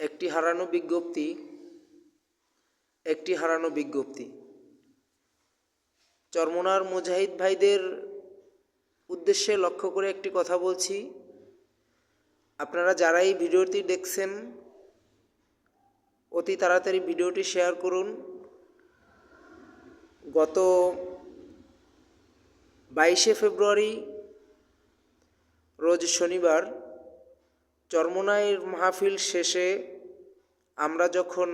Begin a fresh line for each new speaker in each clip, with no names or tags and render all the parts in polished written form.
একটি হারানো বিজ্ঞপ্তি। চরমোনার মুজাহিদ ভাইদের উদ্দেশ্যে লক্ষ্য করে একটি কথা বলছি। আপনারা যারা এই ভিডিওটি দেখছেন অতি তাড়াতাড়ি ভিডিওটি শেয়ার করুন। গত 22শে ফেব্রুয়ারি রোজ শনিবার চরমোনাইয়ের মাহফিল শেষে আমরা যখন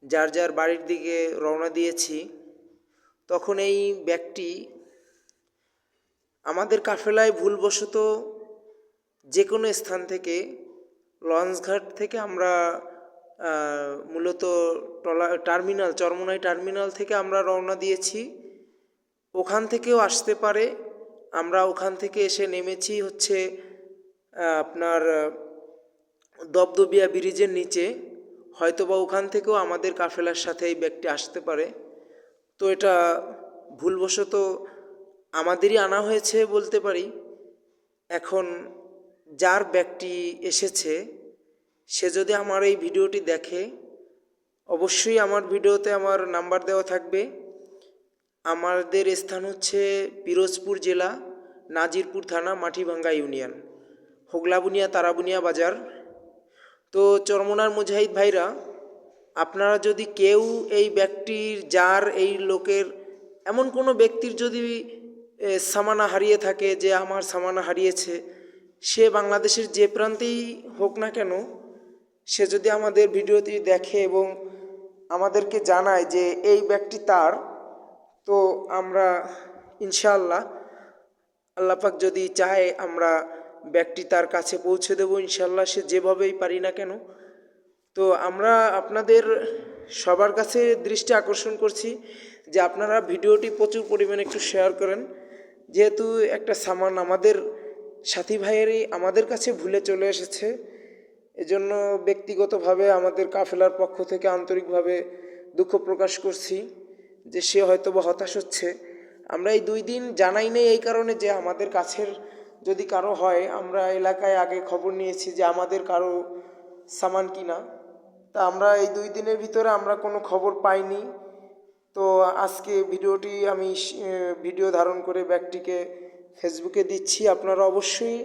যার যার বাড়ির দিকে রওনা দিয়েছি, তখন এই ব্যক্তি আমাদের কাফেলায় ভুলবশত যে কোনো স্থান থেকে, লঞ্চঘাট থেকে আমরা মূলত চরমোনাই টার্মিনাল থেকে আমরা রওনা দিয়েছি। ওখান থেকেও আসতে পারে, আমরা ওখান থেকে এসে নেমেছি হচ্ছে আপনার দবদবিয়া ব্রিজের নিচে, হয়তোবা ওখান থেকেও আমাদের কাফেলার সাথে এই ব্যক্তি আসতে পারে। তো এটা ভুলবশত আমাদেরই আনা হয়েছে বলতে পারি। এখন যার ব্যক্তি এসেছে সে যদি আমার এই ভিডিওটি দেখে, অবশ্যই আমার ভিডিওতে আমার নাম্বার দেওয়া থাকবে। আমাদের স্থান হচ্ছে পিরোজপুর জেলা, নাজিরপুর থানা, মাটিভাঙ্গা ইউনিয়ন, হোগলাবুনিয়া তারাবুনিয়া বাজার। তো চরমোনার মুজাহিদ ভাইরা, আপনারা যদি কেউ এই ব্যক্তির, যার এই লোকের, এমন কোনো ব্যক্তির যদি সামানা হারিয়ে থাকে, যে আমার সামানা হারিয়েছে, সে বাংলাদেশের যে প্রান্তেই হোক না কেন, সে যদি আমাদের ভিডিওটি দেখে এবং আমাদেরকে জানায় যে এই ব্যক্তি তার, তো আমরা ইনশাআল্লাহ, আল্লাপাক যদি চায়, আমরা ব্যক্তি তার কাছে পৌঁছে দেব ইনশাআল্লাহ, সে যেভাবেই পারি না কেন। তো আমরা আপনাদের সবার কাছে দৃষ্টি আকর্ষণ করছি যে আপনারা ভিডিওটি প্রচুর পরিমাণে একটু শেয়ার করেন, যেহেতু একটা সামান আমাদের সাথী ভাইয়েরই আমাদের কাছে ভুলে চলে এসেছে। এজন্য ব্যক্তিগতভাবে আমাদের কাফেলার পক্ষ থেকে আন্তরিকভাবে দুঃখ প্রকাশ করছি যে সে হয়তো বা হতাশ হচ্ছে। আমরা এই 2 দিন জানাই নেই এই কারণে যে আমাদের কাছের যদি কারো হয়, আমরা এলাকায় আগে খবর নিয়েছি যে আমাদের কারো সামান কিনা, তা আমরা এই 2 দিনের ভিতরে আমরা কোনো খবর পাইনি। তো আজকে ভিডিওটি আমি ভিডিও ধারণ করে ব্যক্তিকে ফেসবুকে দিচ্ছি। আপনারা অবশ্যই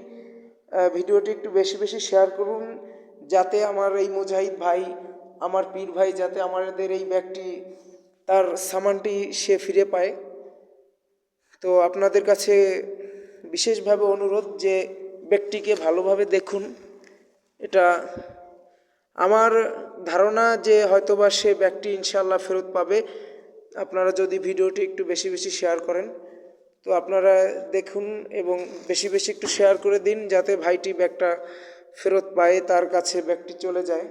ভিডিওটি একটু বেশি বেশি শেয়ার করুন, যাতে আমার এই মুজাহিদ ভাই, আমার পীর ভাই, যাতে আমাদের এই ব্যক্তি তার সামানটি সে ফিরে পায়। তো আপনাদের কাছে বিশেষভাবে অনুরোধ যে ব্যক্তিকে ভালোভাবে দেখুন। এটা আমার ধারণা যে হয়তোবা সে ব্যক্তি ইনশাআল্লাহ ফেরত পাবে, আপনারা যদি ভিডিওটি একটু বেশি বেশি শেয়ার করেন। তো আপনারা দেখুন এবং বেশি বেশি একটু শেয়ার করে দিন, যাতে ভাইটি ব্যাগটা ফেরত পায়, তার কাছে ব্যাগটি চলে যায়।